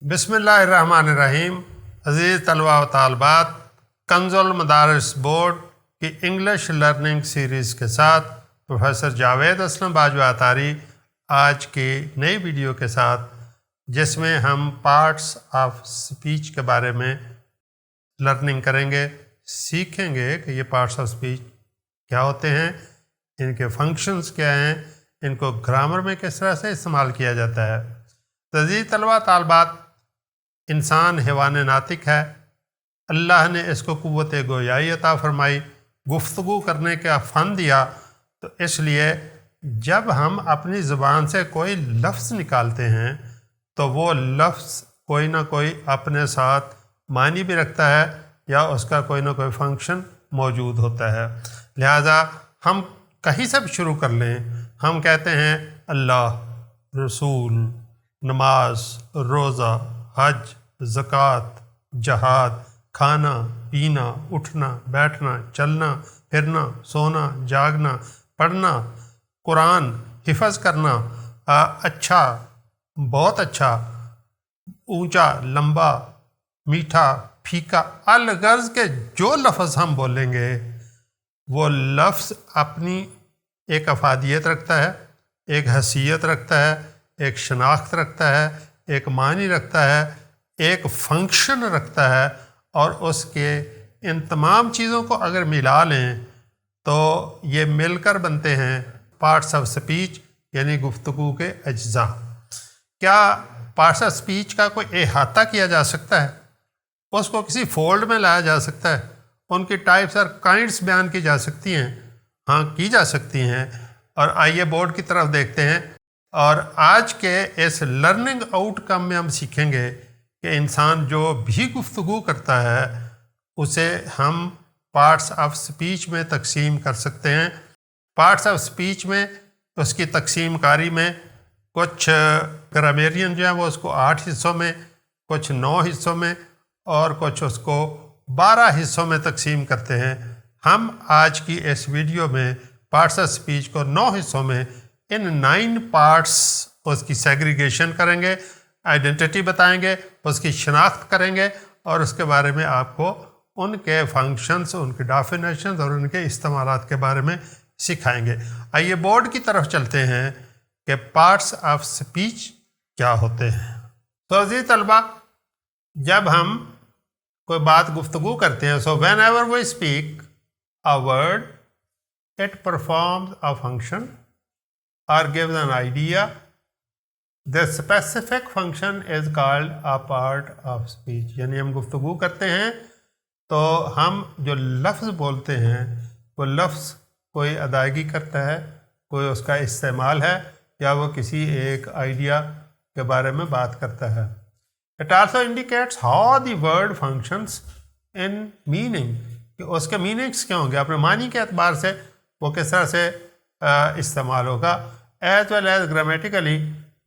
बिस्मिल्लाहिर्रहमानिर्रहीम। अज़ीज़ तलबा व तालबात, कंज़ुल मदारिस बोर्ड की इंग्लिश लर्निंग सीरीज़ के साथ प्रोफेसर जावेद असलम बाजवा अतारी आज की नई वीडियो के साथ, जिसमें हम पार्ट्स ऑफ स्पीच के बारे में लर्निंग करेंगे, सीखेंगे कि ये पार्ट्स ऑफ स्पीच क्या होते हैं, इनके फंक्शंस क्या हैं, इनको ग्रामर में किस तरह से इस्तेमाल किया जाता है। अज़ीज़ तलबा तालबात, इंसान हैवान नातिक है। अल्लाह ने इसको क़ुव्वत गोयाई अता फरमाई, गुफ्तगू करने का फ़न दिया। तो इसलिए जब हम अपनी ज़ुबान से कोई लफ्ज़ निकालते हैं तो वो लफ्ज़ कोई ना कोई अपने साथ मानी भी रखता है या उसका कोई ना कोई फंक्शन मौजूद होता है। लिहाजा हम कहीं से भी शुरू कर लें, हम कहते हैं अल्लाह, रसूल, नमाज, रोज़ा, हज, ज़कात, जहाद, खाना पीना, उठना बैठना, चलना फिरना, सोना जागना, पढ़ना, कुरान हिफ़्ज़ करना, अच्छा, बहुत अच्छा, ऊंचा, लंबा, मीठा, फीका, अलगर्ज़ के जो लफ्ज़ हम बोलेंगे वो लफ्ज़ अपनी एक अफादियत रखता है, एक हैसियत रखता है, एक शनाख्त रखता है, एक मानी रखता है, एक फंक्शन रखता है। और उसके इन तमाम चीज़ों को अगर मिला लें तो ये मिलकर बनते हैं पार्ट्स ऑफ स्पीच, यानी गुफ्तगू के अज्जा। क्या पार्ट्स ऑफ स्पीच का कोई अहाता किया जा सकता है? उसको किसी फोल्ड में लाया जा सकता है? उनकी टाइप्स और काइंड्स बयान की जा सकती हैं? हाँ, की जा सकती हैं। और आइए बोर्ड की तरफ देखते हैं। और आज के इस लर्निंग आउटकम में हम सीखेंगे कि इंसान जो भी गुफ्तगू करता है उसे हम पार्ट्स ऑफ स्पीच में तकसीम कर सकते हैं। पार्ट्स ऑफ स्पीच में उसकी तकसीम कारी में कुछ ग्रामेरियन जो है वो उसको 8 हिस्सों में, कुछ 9 हिस्सों में और कुछ उसको 12 हिस्सों में तकसीम करते हैं। हम आज की इस वीडियो में पार्ट्स ऑफ स्पीच को 9 हिस्सों में, इन 9 पार्ट्स उसकी सेग्रीगेशन करेंगे, आइडेंटिटी बताएंगे, उसकी शनाख्त करेंगे और उसके बारे में आपको उनके फंक्शंस, उनके डेफिनेशंस और उनके इस्तेमालात के बारे में सिखाएंगे। आइए बोर्ड की तरफ चलते हैं कि पार्ट्स ऑफ स्पीच क्या होते हैं। तो अज़ीज़ तलबा, जब हम कोई बात गुफ्तगू करते हैं, so whenever we speak a word, it performs a function or gives an idea. The specific function is called a part of speech. यानी हम गुफ्तगू करते हैं तो हम जो लफ्ज़ बोलते हैं वो लफ्ज़ कोई अदायगी करता है, कोई उसका इस्तेमाल है या वो किसी एक आइडिया के बारे में बात करता है। It also indicates how the word functions in meaning, कि उसके मीनिंग्स क्या होंगे, अपने मानी के एतबार से वो किस तरह से इस्तेमाल होगा, as well as grammatically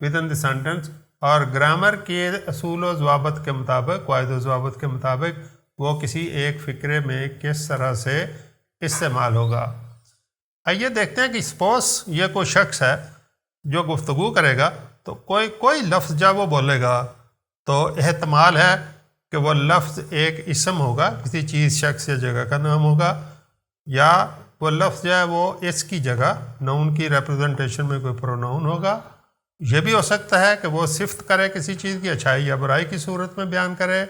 within the sentence, और ग्रामर के असूल व ज़वाबत के मुताबिक, क़वाइद व ज़वाबत के मुताबिक वो किसी एक फ़िक्रे में किस तरह से इस्तेमाल होगा। आइए देखते हैं कि सपोज़ ये कोई शख्स है जो गुफ्तगू करेगा, तो कोई लफ्ज़ जब वो बोलेगा तो एहतमाल है कि वो लफ्ज़ एक इसम होगा, किसी चीज़, शख्स या जगह का नाम होगा, या वो लफ्ज़ जो है वो इसकी जगह नाउन की रिप्रेजेंटेशन में कोई प्रोनाउन होगा। ये भी हो सकता है कि वो सिफ्त करे किसी चीज़ की, अच्छाई या बुराई की सूरत में बयान करे।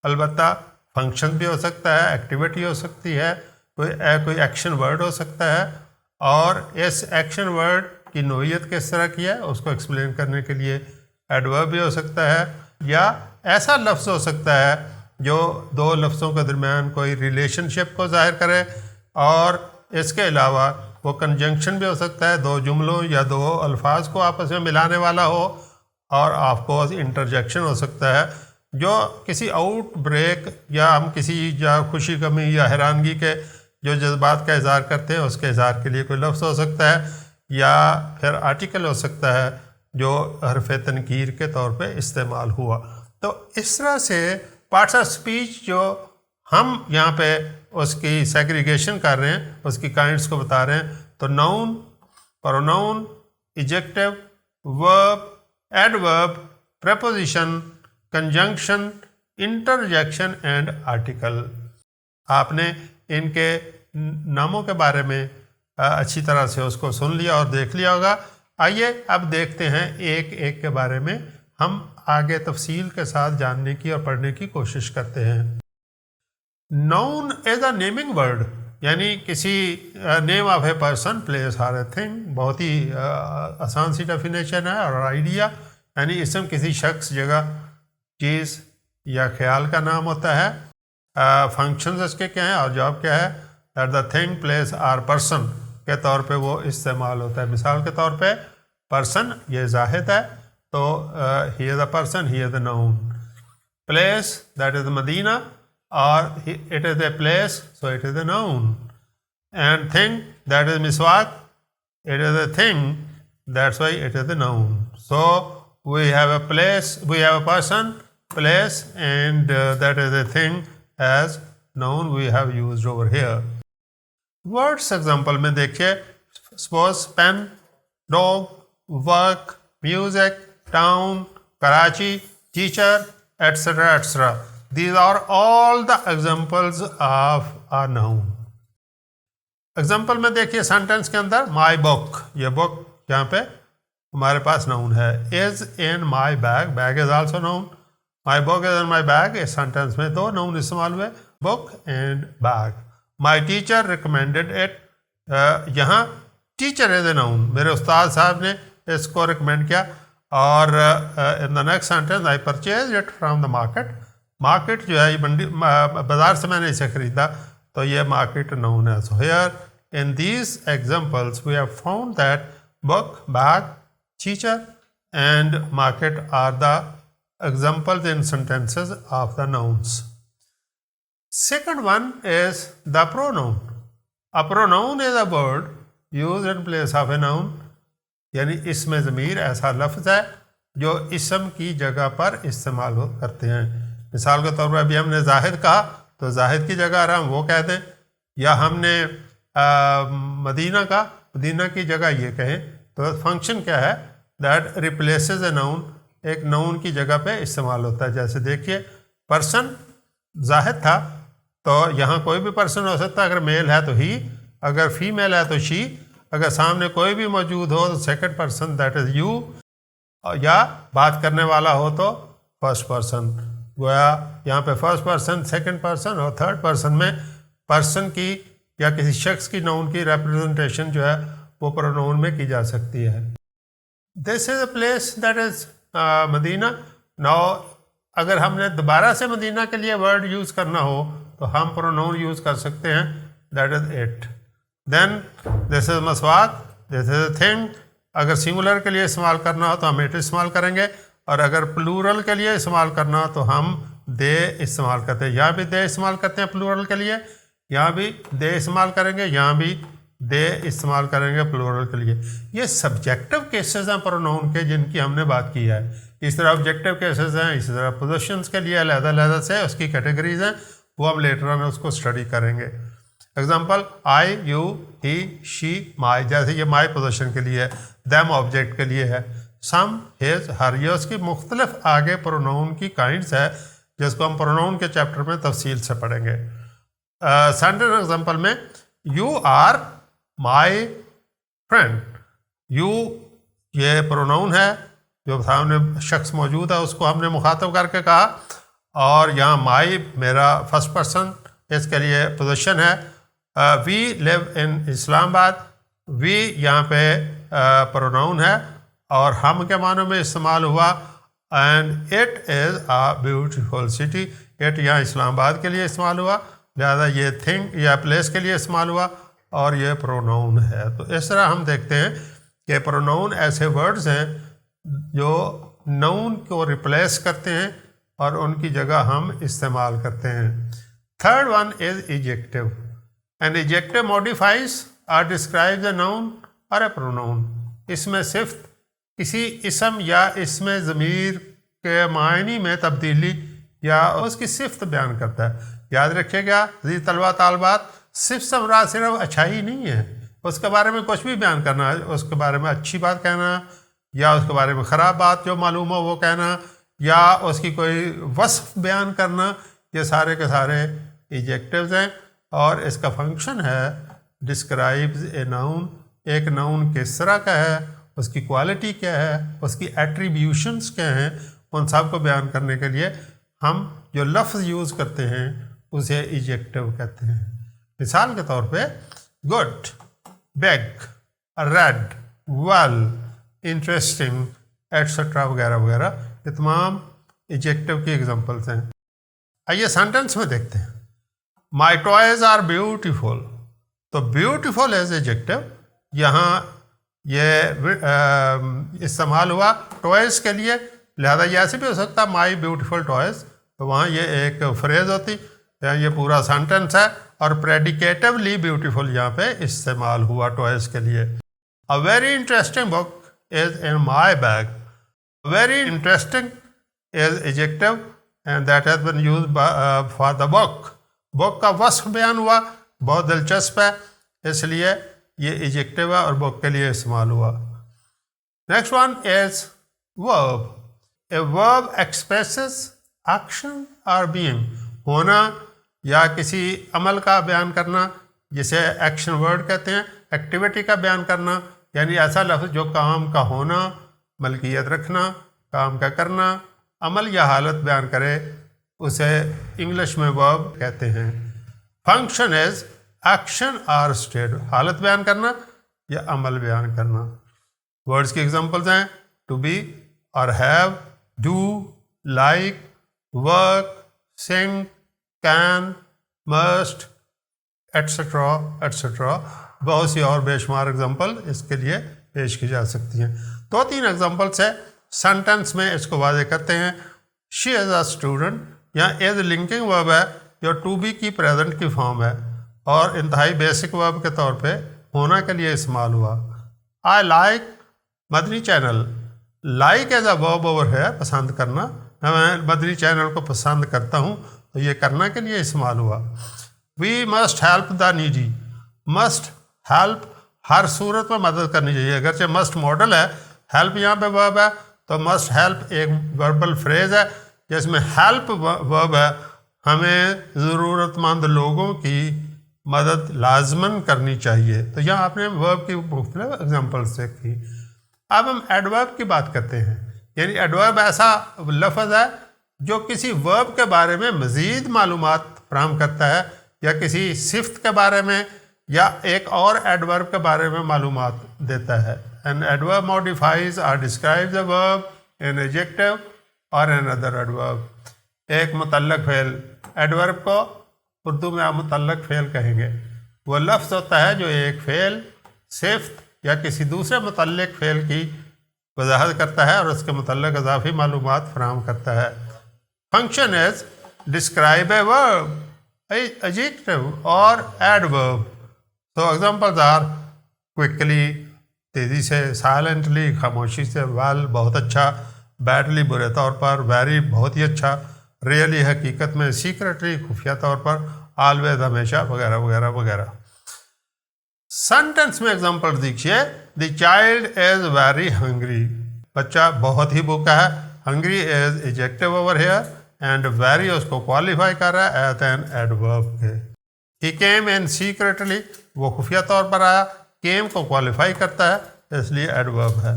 अलबत्ता फंक्शन भी हो सकता है, एक्टिविटी हो सकती है, कोई एक्शन वर्ड हो सकता है, और इस एक्शन वर्ड की नोयत किस तरह की है उसको एक्सप्लेन करने के लिए एडवर्ब भी हो सकता है, या ऐसा लफ्ज़ हो सकता है जो दो लफ्ज़ों के दरमियान कोई रिलेशनशिप को ज़ाहिर करे, और इसके अलावा वो कंजंक्शन भी हो सकता है, दो जुमलों या दो अल्फाज को आपस में मिलाने वाला हो, और आपको इंटरजेक्शन हो सकता है जो किसी आउट ब्रेक या हम किसी या खुशी, गमी या हैरानगी के जो जज्बात का इज़हार करते हैं उसके इज़हार के लिए कोई लफ्ज़ हो सकता है, या फिर आर्टिकल हो सकता है जो हरफ तनकीर के तौर पे इस्तेमाल हुआ। तो इस तरह से पार्ट्स ऑफ स्पीच जो हम यहाँ पे उसकी सेग्रीगेशन कर रहे हैं, उसकी काइंड्स को बता रहे हैं। तो noun, pronoun, adjective, verb, adverb, preposition, conjunction, interjection and article. आपने इनके नामों के बारे में अच्छी तरह से उसको सुन लिया और देख लिया होगा. आइए अब देखते हैं एक एक के बारे में, हम आगे तफसील के साथ जानने की और पढ़ने की कोशिश करते हैं. Noun is a naming word, यानी किसी name of a person, place और ए थिंग. बहुत ही आसान सी डेफिनेशन है. और आइडिया यानी इसम किसी शख्स, जगह, चीज़ या ख्याल का नाम होता है. फंक्शंस इसके क्या हैं और जॉब क्या है. दैट द थिंग, प्लेस और पर्सन के तौर पे वो इस्तेमाल होता है. मिसाल के तौर पे पर्सन ये जाहिद है तो he is a person, he is a noun. Place that is Medina और it is a place so it is a noun. And thing that is मिसवाक, it is a thing, that's why it is a noun. So we have a place, we have a person, place, and that is a thing as noun we have used over here. Words example में देखिए, suppose pen, dog, work, music, town, Karachi, teacher, etc. etc. These are all the examples of a noun. Example में देखिए sentence के अंदर my book, ये book यहाँ पे हमारे पास noun है. is in my bag, bag is also noun. My book is in my bag, इस सेंटेंस में दो नाउन इस्तेमाल हुए, book and bag. My teacher recommended it, यहाँ teacher is a noun, मेरे उस्ताद साहब ने इसको recommend किया. और in the next sentence I purchased it from the market. Market जो है ये मंडी, बाजार से मैंने इसे खरीदा, तो ये market noun है. So here in these examples we have found that book, bag, teacher and market are the examples in sentences of the nouns. Second one is the pronoun. A pronoun is a word used in place of a noun, यानी इसमें ज़मीर ऐसा लफ्ज़ है जो इसम की जगह पर इस्तेमाल करते हैं. मिसाल के तौर पर अभी हमने जाहिद कहा तो जाहिद की जगह हम वो कह दें, या हमने मदीना का, मदीना की जगह ये कहें. तो फंक्शन क्या है, दैट रिप्लेसेस ए नाउन, एक नाउन की जगह पे इस्तेमाल होता है. जैसे देखिए पर्सन जाहिद था तो यहाँ कोई भी पर्सन हो सकता है. अगर मेल है तो ही, अगर फीमेल है तो शी, अगर सामने कोई भी मौजूद हो तो second person that is you, या बात करने वाला हो तो फर्स्ट पर्सन. गोया यहाँ पे फर्स्ट पर्सन, सेकंड पर्सन और थर्ड पर्सन में पर्सन की या किसी शख्स की नाउन की रिप्रेजेंटेशन जो है वो प्रोनाउन में की जा सकती है. This is a place that is Medina. Now अगर हमने दोबारा से मदीना के लिए वर्ड यूज़ करना हो तो हम प्रोनाउन यूज़ कर सकते हैं, that is it. Then this is मसवाक, दिस इज़ अ थिंग. अगर सिंगुलर के लिए इस्तेमाल करना हो तो हम इट इस्तेमाल करेंगे, और अगर प्लूरल के लिए इस्तेमाल करना हो तो हम दे इस्तेमाल करते हैं. यहाँ भी दे इस्तेमाल करते हैं प्लूरल के लिए, यहाँ भी दे इस्तेमाल करेंगे, यहाँ भी दे इस्तेमाल करेंगे प्लूरल के लिए. ये सब्जेक्टिव केसेस हैं प्रोनाउन के जिनकी हमने बात की है. इस तरह ऑब्जेक्टिव केसेस हैं, इसी तरह पोजीशंस के लिए अलग-अलग से उसकी कैटेगरीज हैं, वो हम लेटर ऑन उसको स्टडी करेंगे. Example I, you, he, she, my. जैसे ये माई पोजीशन के लिए है, दैम ऑब्जेक्ट के लिए है, सम, हिज, हर. ये उसकी मुख्तलिफ आगे प्रोनाउन की काइंड्स है जिसको हम प्रोनाउन के चैप्टर में तफसील से पढ़ेंगे. सेंटेंस एग्जांपल में you are my friend. You ये प्रोनाउन है, जो सामने शख्स मौजूद है उसको हमने मुखातब करके कहा, और यहाँ माई मेरा फर्स्ट पर्सन इसके लिए पोजीशन है. We live in Islamabad. We यहाँ पे प्रोनाउन है और हम के मानों में इस्तेमाल हुआ. And it is a beautiful city. It यहाँ इस्लामाबाद के लिए इस्तेमाल हुआ, लिहाजा ये थिंग या प्लेस के लिए इस्तेमाल हुआ, और ये प्रोनाउन है. तो इस तरह हम देखते हैं कि प्रोनाउन ऐसे वर्ड्स हैं जो नाउन को रिप्लेस करते हैं और उनकी जगह हम इस्तेमाल करते हैं. Third one is adjective. An adjective modifies और डिस्क्राइब्स अ नाउन और अ प्रोनाउन. इसमें सिर्फ किसी इसम या इसमें ज़मीर के मायने में तब्दीली या उसकी सिफ्त बयान करता है. याद रखिएगा जी तलबा तालबात, सिर्फ समरा सिर्फ अच्छाई नहीं है, उसके बारे में कुछ भी बयान करना है, उसके बारे में अच्छी बात कहना या उसके बारे में ख़राब बात जो मालूम हो वो कहना, یا اس کی کوئی وصف بیان کرنا، یہ سارے کے سارے ایجیکٹیوز ہیں. اور اس کا فنکشن ہے ڈسکرائبز اے ناؤن. ایک ناؤن کس طرح کا ہے، اس کی کوالٹی کیا ہے، اس کی ایٹریبیوشنس کیا ہیں، ان سب کو بیان کرنے کے لیے ہم جو لفظ یوز کرتے ہیں اسے ایجیکٹیو کہتے ہیں. مثال کے طور پہ good, big, red, well, interesting etcetera وغیرہ وغیرہ، یہ تمام ایجیکٹیو کی ایگزامپلس ہیں. آئیے سینٹنس میں دیکھتے ہیں. مائی ٹوائز آر بیوٹیفل. تو بیوٹیفل ایز ایجیکٹیو یہاں یہ استعمال ہوا ٹوائز کے لیے، لہذا یہ ایسے بھی ہو سکتا مائی بیوٹیفل ٹوائز، تو وہاں یہ ایک فریز ہوتی، یہ پورا سینٹنس ہے اور پریڈیکیٹیولی بیوٹیفل یہاں پہ استعمال ہوا ٹوائز کے لیے. A very interesting book is in my bag. Very interesting is adjective and that has been used for the book. book کا وصف بیان ہوا، بہت دلچسپ ہے، اس لیے یہ ایجیکٹیو ہے اور book کے لیے استعمال ہوا. Next one is verb. A verb expresses action or being. ہونا یا کسی عمل کا بیان کرنا، جسے ایکشن ورڈ کہتے ہیں. ایکٹیویٹی کا بیان کرنا یعنی ایسا لفظ جو کام کا ہونا، ملکیت رکھنا، کام کا کرنا، عمل یا حالت بیان کرے، اسے انگلش میں ورب کہتے ہیں. فنکشن از ایکشن اور اسٹیٹ، حالت بیان کرنا یا عمل بیان کرنا. ورڈز کی ایگزامپلز ہیں ٹو بی اور ہیو، ڈو، لائک، ورک، سنگ، کین، مسٹ، ایٹسٹرا ایٹسٹرا. بہت سی اور بے شمار ایگزامپل اس کے لیے پیش کی جا سکتی ہیں. 2-3 ایگزامپلس ہے سینٹنس میں، اس کو واضح کرتے ہیں. شی از اے اسٹوڈنٹ، یہاں از لنکنگ ورب ہے جو ٹو بی کی پریزنٹ کی فارم ہے اور انتہائی بیسک ورب کے طور پہ ہونا کے لیے استعمال ہوا. I like Madani channel. Like as a ورب اوور ہے، پسند کرنا، میں مدنی چینل کو پسند کرتا ہوں، تو یہ کرنا کے لیے استعمال ہوا. We must help the needy. Must help ہر صورت میں مدد کرنی چاہیے، اگرچہ مسٹ ماڈل ہے، ہیلپ یہاں پہ ورب ہے، تو مسٹ ہیلپ ایک وربل فریز ہے جس میں ہیلپ ورب ہے. ہمیں ضرورت مند لوگوں کی مدد لازماً کرنی چاہیے. تو یہاں آپ نے ورب کی مختلف ایگزامپلس دیکھی. اب ہم ایڈورب کی بات کرتے ہیں. یعنی ایڈورب ایسا لفظ ہے جو کسی ورب کے بارے میں مزید معلومات فراہم کرتا ہے یا کسی صفت کے بارے میں یا ایک اور ایڈورب کے بارے میں معلومات دیتا ہے. An adverb modifies or describes a verb, an adjective or another adverb. ایک متعلق فعل، ایڈورب کو اردو میں آپ متعلق فعل کہیں گے. وہ لفظ ہوتا ہے جو ایک فعل، صفت یا کسی دوسرے متعلق فعل کی وضاحت کرتا ہے اور اس کے متعلق اضافی معلومات فراہم کرتا ہے. فنکشن از ڈسکرائب اے ورب، adjective اور adverb. So examples are quickly تیزی سے، silently خاموشی سے، well بہت اچھا، badly برے طور پر، very بہت ہی اچھا، really حقیقت میں، secretly خفیہ طور پر، always ہمیشہ وغیرہ وغیرہ وغیرہ. سینٹنس میں ایگزامپل دیکھیے. the child is very hungry. بچہ بہت ہی بھوکا ہے. hungry is adjective over here and very اس کو qualify کر رہا ہے as an adverb کے. he came in secretly، وہ خفیہ طور پر آیا. came کو qualify کرتا ہے اس لیے adverb ہے.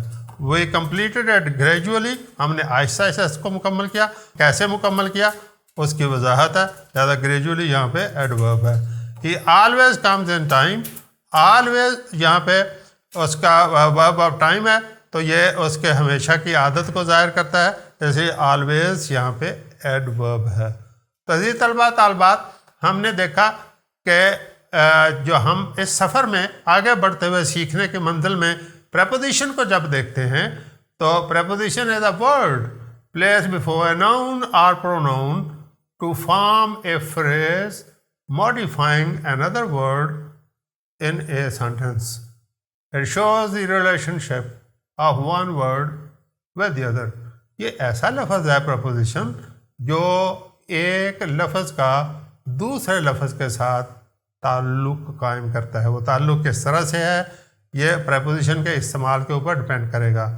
we completed it gradually، ہم نے آہستہ آہستہ اس کو مکمل کیا. کیسے مکمل کیا اس کی وضاحت ہے، لہٰذا gradually یہاں پہ adverb ہے. he always comes in time. always یہاں پہ اس کا verb of time ہے تو یہ اس کے ہمیشہ کی عادت کو ظاہر کرتا ہے، جیسے always یہاں پہ adverb ہے. تو عزیز طلباء طالبات، ہم نے دیکھا کہ جو ہم اس سفر میں آگے بڑھتے ہوئے سیکھنے کے منزل میں پریپوزیشن کو جب دیکھتے ہیں تو preposition is a word placed before a noun or pronoun to form a phrase modifying another word in a sentence. It shows the relationship of one word with the other. یہ ایسا لفظ ہے preposition جو ایک لفظ کا دوسرے لفظ کے ساتھ تعلق قائم کرتا ہے. وہ تعلق کس طرح سے ہے یہ پریپوزیشن کے استعمال کے اوپر ڈپینڈ کرے گا.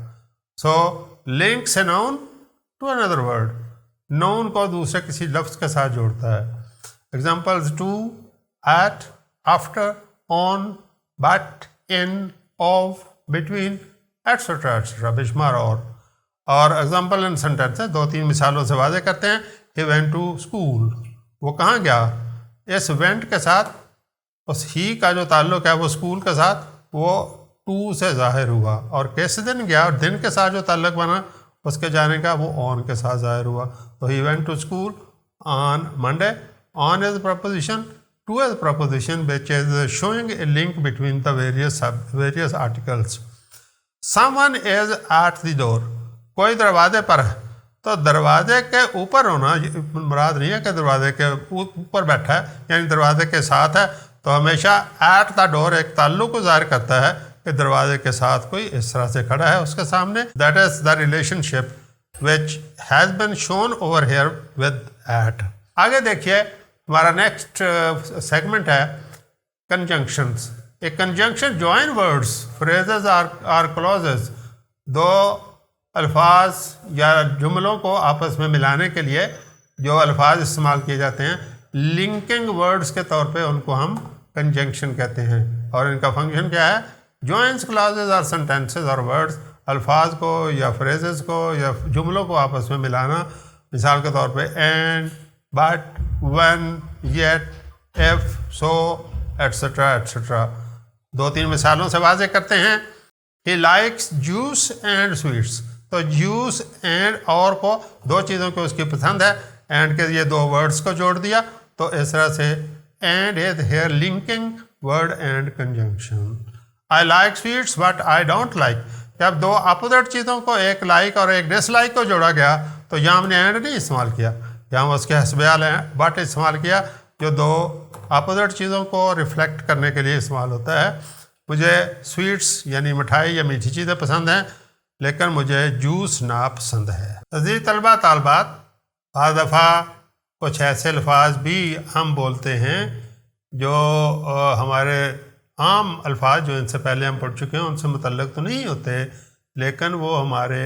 So links a noun to another word, noun को दूसरे किसी लफ्ज़ के साथ जोड़ता है. Examples to, at, after, on, but, in, of, between, etcetera etcetera, बेशुमार. और एग्जाम्पल इन सेंटेंस है, 2-3 मिसालों से वाज़े करते हैं. ही वेंट टू स्कूल, वो कहाँ गया. इस वेंट के साथ उस ही का जो ताल्लुक़ है वो स्कूल के साथ, वो टू से ज़ाहिर हुआ. और किस दिन गया, और दिन के साथ जो ताल्लुक़ बना उसके जाने का, वो ऑन के साथ ज़ाहिर हुआ. तो he went to school on Monday. On is preposition, to is preposition which is showing a link between the various articles. Someone is at the door, कोई दरवाजे पर है. तो दरवाजे के ऊपर होना मुराद नहीं है कि दरवाजे के ऊपर बैठा है, यानी दरवाजे के साथ है. तो हमेशा एट द डोर एक ताल्लुक़ को ज़ाहिर करता है कि दरवाजे के साथ कोई इस तरह से खड़ा है उसके सामने. That is the relationship which has been shown over here with at. आगे देखिए, हमारा नेक्स्ट सेगमेंट है conjunctions. A conjunction join words, phrases or clauses. दो अल्फाज या जुमलों को आपस में मिलाने के लिए जो अल्फाज इस्तेमाल किए जाते हैं, लिंकिंग वर्ड्स के तौर पे उनको हम कंजंक्शन कहते हैं. और इनका फंक्शन क्या है. जॉइंस क्लॉजेस और सेंटेंसेस और वर्ड्स, अल्फाज को या फ्रेजेस को या जुमलों को आपस में मिलाना. मिसाल के तौर पे and, but, when, yet, if, so, etcetera etcetera. 2-3 मिसालों से वाज़े करते हैं. He likes juice and sweets. तो जूस एंड और को, दो चीज़ों की उसकी पसंद है, एंड के ये 2 वर्ड्स को जोड़ दिया. तो इस तरह से and is here linking word and conjunction. I like sweets but I don't like. जब 2 अपोजिट चीज़ों को, एक लाइक और एक डिसलाइक को जोड़ा गया, तो यहाँ हमने एंड नहीं इस्तेमाल किया, यहाँ उसके हस्बयाल हैं बट इस्तेमाल किया, जो 2 अपोजिट चीज़ों को रिफ्लेक्ट करने के लिए इस्तेमाल होता है. मुझे स्वीट्स यानी मिठाई या मीठी चीज़ें पसंद हैं, लेकिन मुझे जूस ना पसंद है. अज़ीज़ तलबा तालबात, हर दफ़ा कुछ ऐसे अल्फाज भी हम बोलते हैं जो हमारे आम अल्फाज जो इनसे पहले हम पढ़ चुके हैं उनसे मुतल्लिक़ तो नहीं होते, लेकिन वो हमारे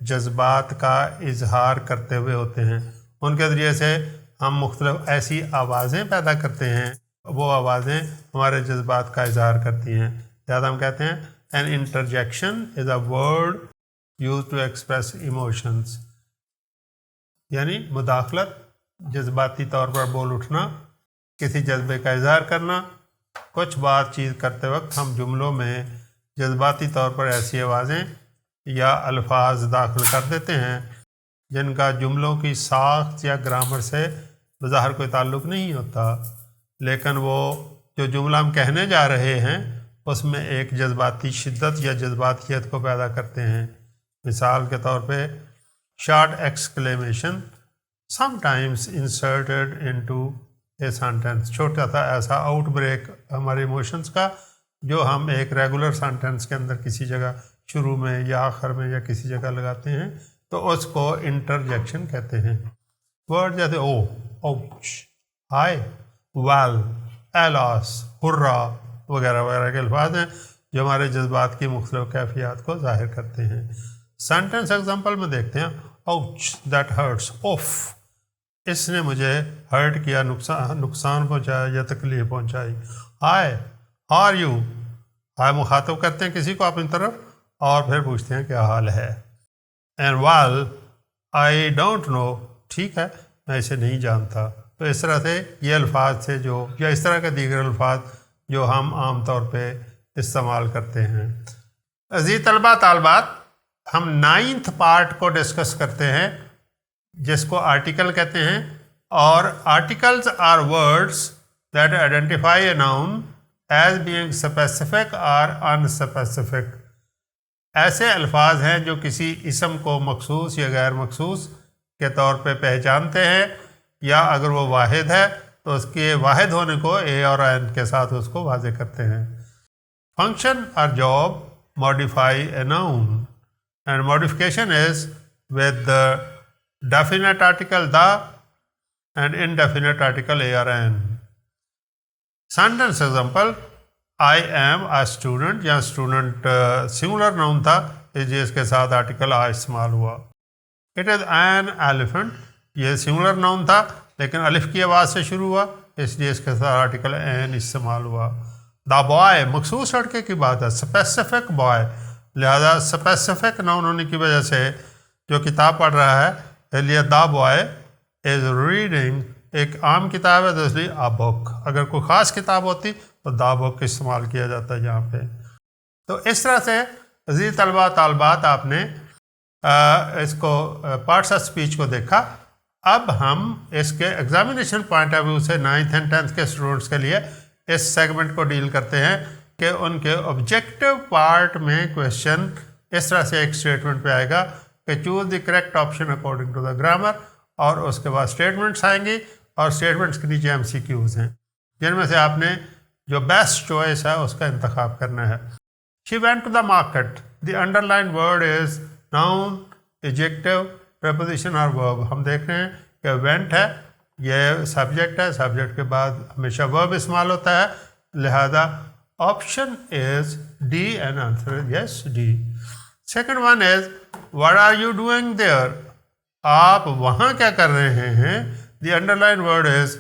जज्बात का इजहार करते हुए होते हैं. उनके ज़रिए से हम मुख्तलिफ़ ऐसी आवाज़ें पैदा करते हैं, वो आवाज़ें हमारे जज्बात का इजहार करती हैं. लिहाजा हम कहते हैं an interjection is a word use to express emotions, यानी मुदाखलत, जज्बाती तौर पर बोल उठना, किसी जज्बे का इजहार करना. कुछ बातचीत करते वक्त हम जुमलों में जज्बाती तौर पर ऐसी आवाज़ें या अल्फाज दाखिल कर देते हैं जिनका जुमलों की साख्त या ग्रामर से बज़ाहिर कोई ताल्लुक़ नहीं होता, लेकिन वो जो जुमला हम कहने जा रहे हैं उसमें एक जज्बाती शिद्दत या जज्बातियत को पैदा करते हैं. मिसाल के तौर पे short exclamation sometimes inserted into a sentence. छोटा सा ऐसा आउटब्रेक हमारे इमोशंस का जो हम एक रेगुलर सेंटेंस के अंदर किसी जगह शुरू में या आखिर में या किसी जगह लगाते हैं, तो उसको इंटरजेक्शन कहते हैं. वर्ड जैसे ओ, ouch, हाय, वेल, एलास, हुर्रा वगैरह वगैरह के अल्फाज हैं जो हमारे जज्बात की मुख्तलिफ कैफियत को ज़ाहिर करते हैं. सेंटेंस एग्जांपल में देखते हैं. ouch, that hurts, ओफ, इसने मुझे हर्ट किया, नुकसान पहुंचाया या तकलीफ पहुंचाई. हाय, हाउ आर यू, हाय मुखातब करते हैं किसी को अपनी तरफ और फिर पूछते हैं क्या हाल है. And well, I don't know, ठीक है मैं इसे नहीं जानता. तो इस तरह से ये अल्फाज थे जो, या इस तरह के दीगर अल्फाज जो हम आम तौर पे इस्तेमाल करते हैं. अज़ीज़ तलबा तालबात, हम 9th पार्ट को डिस्कस करते हैं जिसको आर्टिकल कहते हैं. और articles are words that identify a noun as being specific और अनस्पेसिफिक. ऐसे अल्फाज हैं जो किसी इसम को मखसूस या गैर मखसूस के तौर पे पहचानते हैं, या अगर वो वाहिद है तो उसके वाहिद होने को ए और एन के साथ उसको वाज़े करते हैं. फंक्शन और job modify a noun and modification is with the definite article the and indefinite article a or n. Sentence example, I am a student, या स्टूडेंट सिंगुलर नाउन था, जिसके साथ आर्टिकल आ इस्तेमाल हुआ. इट इज़ एन एलिफेंट, ये singular noun था लेकिन अलिफ की आवाज़ से शुरू हुआ इसलिए इसके साथ आर्टिकल एन इस्तेमाल हुआ। द बॉय मखसूस लड़के की बात है, स्पेसिफिक बॉय, लिहाजा स्पेसिफिक नाउन होने की वजह से जो किताब पढ़ रहा है इसलिए द बॉय इज़ रीडिंग, एक आम किताब है तो इसलिए अ बुक। अगर कोई ख़ास किताब होती तो द बुक इस्तेमाल किया जाता है यहाँ पे। तो इस तरह से अज़ीज़ तलबा तालबात आपने इसको पार्ट्स ऑफ स्पीच को देखा। अब हम इसके एग्जामिनेशन पॉइंट ऑफ व्यू से 9th and 10th के स्टूडेंट्स के लिए इस सेगमेंट को डील करते हैं कि उनके ऑब्जेक्टिव पार्ट में क्वेश्चन इस तरह से एक स्टेटमेंट पे आएगा कि choose the correct option according to the grammar, और उसके बाद स्टेटमेंट्स आएंगी और स्टेटमेंट्स के नीचे MCQs हैं जिनमें से आपने जो बेस्ट चॉइस है उसका इंतखाब करना है। She went to the market, the underline word is noun, adjective, preposition और वर्ब। हम देख रहे हैं कि वेंट है, ये सब्जेक्ट है, सब्जेक्ट के बाद हमेशा वर्ब इस्तेमाल होता है, लिहाजा option is D and answer is yes D. Second one is what are you doing there, आप वहाँ क्या कर रहे हैं। द अंडरलाइन वर्ड इज़,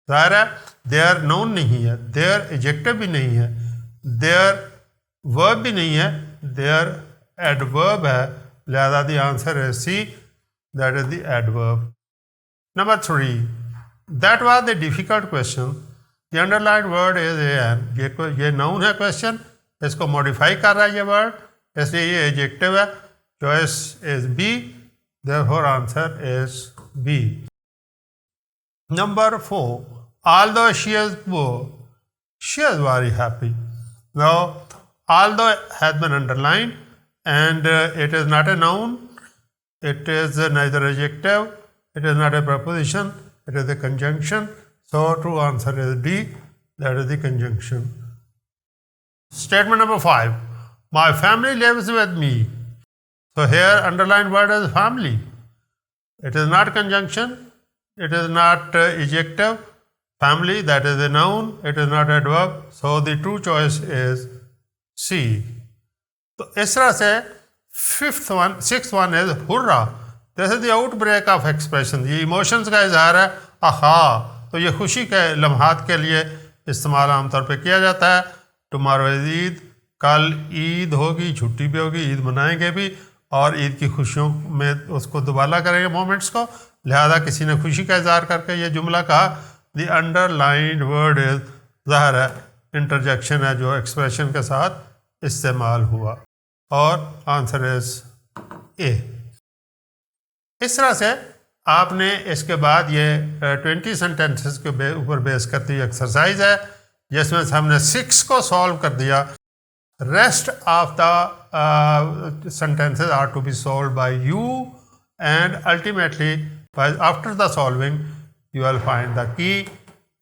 ज़ाहिर है देयर नाउन नहीं है, देयर एडजेक्टिव भी नहीं है, देयर वर्ब भी नहीं है, देयर एडवर्ब है, लिहाजा the answer is C, that is the adverb. Number 3, that was the difficult question, the underline word is an, ये नाउन है क्वेश्चन, इसको मॉडिफाई कर रहा है ये वर्ड, इसलिए ये एडजेक्टिव है, choice is B, therefore answer is B. Number 4, although she is poor, she is very happy. Now, although has been underlined and it is not a noun, it is neither adjective, it is not a preposition, it is a conjunction. So true answer is D, that is the conjunction. Statement number 5, my family lives with me. So here underlined word is family. It is not conjunction, it is not adjective. Family, that is a noun, it is not adverb, so the true choice is C. तो इस तरह से six one is hurrah, जैसे the outbreak of expression, ये emotions का इजहार है, आहा, तो ये खुशी के लम्हात के लिए इस्तेमाल आमतौर पे किया जाता है। टुमारो इज ईद, कल ईद होगी, छुट्टी भी होगी, ईद मनाएंगे भी और ईद की खुशियों में उसको दुबाला करेंगे मोमेंट्स को, लिहाजा किसी ने खुशी का इजहार करके ये जुमला कहा। द अंडरलाइंड वर्ड इज, ज़ाहिर है इंटरजेक्शन है जो एक्सप्रेशन के साथ इस्तेमाल हुआ, और आंसर इज ए। इस तरह से आपने इसके बाद ये 20 सेंटेंसेस के ऊपर बेस करती हुई एक्सरसाइज है जिसमें से हमने 6 को सॉल्व कर दिया। Rest of the sentences are to be solved by you, and ultimately after the solving you will find the key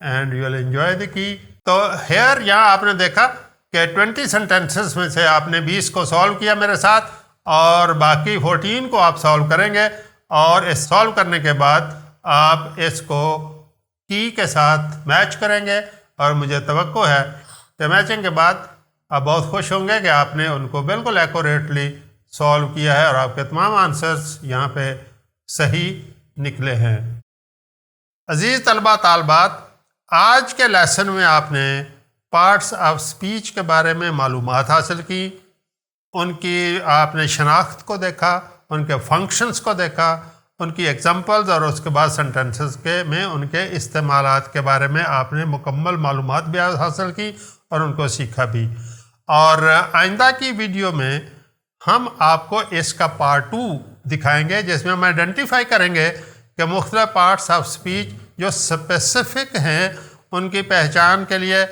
and you will enjoy the key. तो here यहाँ आपने देखा कि 20 sentences में से आपने 20 को सॉल्व किया मेरे साथ, और बाकी 14 को आप सॉल्व करेंगे, और इस सॉल्व करने के बाद आप इसको की के साथ मैच करेंगे, और मुझे तवक्को है कि मैचिंग के बाद आप बहुत खुश होंगे कि आपने उनको बिल्कुल एक्यूरेटली सॉल्व किया है और आपके तमाम आंसर्स यहाँ पे सही निकले हैं। अजीज़ तलबा तालबात, आज के लेसन में आपने पार्ट्स ऑफ स्पीच के बारे में मालूमात हासिल की, उनकी आपने शनाख्त को देखा, उनके फंक्शंस को देखा, उनकी एग्जांपल्स, और उसके बाद सेंटेंसेस के में उनके इस्तेमालात के बारे में आपने मुकम्मल मालूमात भी हासिल की और उनको सीखा भी। और आइंदा की वीडियो में हम आपको इसका पार्ट 2 दिखाएंगे जिसमें हम आइडेंटिफाई करेंगे कि मुख्तलिफ पार्ट्स ऑफ स्पीच जो स्पेसिफिक हैं उनकी पहचान के लिए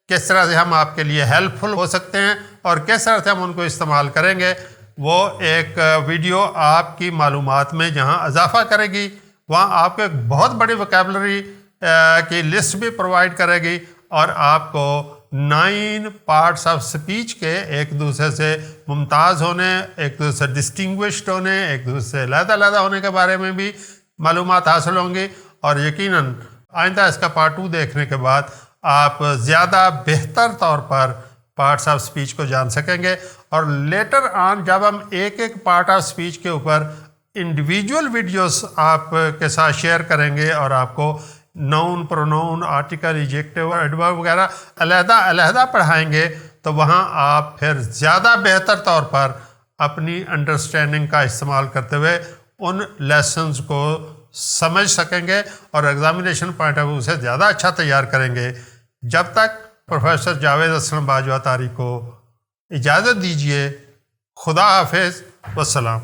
किस तरह से हम आपके लिए हेल्पफुल हो सकते हैं और किस तरह से हम उनको इस्तेमाल करेंगे। वो एक वीडियो आपकी मालूमात में जहां इजाफा करेगी, वहां आपको एक बहुत बड़ी वोकैबुलरी की लिस्ट भी प्रोवाइड करेगी, और आपको 9 पार्ट्स ऑफ स्पीच के एक दूसरे से मुमताज़ होने, एक दूसरे से डिस्टिंग्विश्ड होने, एक दूसरे से अलग-अलग होने के बारे में भी मालूमात हासिल होंगी। और यकीनन आइंदा इसका पार्ट 2 देखने के बाद आप ज़्यादा बेहतर तौर पर पार्ट्स ऑफ स्पीच को जान सकेंगे, और लेटर ऑन जब हम एक एक पार्ट ऑफ स्पीच के ऊपर انڈیویجول ویڈیوز آپ کے ساتھ شیئر کریں گے اور آپ کو نون پرونون آرٹیکل ایجیکٹو ایڈورب وغیرہ علیحدہ پڑھائیں گے تو وہاں آپ پھر زیادہ بہتر طور پر اپنی انڈرسٹینڈنگ کا استعمال کرتے ہوئے ان لیسنز کو سمجھ سکیں گے اور ایگزامینیشن پوائنٹ آف ویو سے زیادہ اچھا تیار کریں گے. جب تک پروفیسر جاوید اسلم باجوہ طاری کو اجازت دیجیے. خدا حافظ والسلام.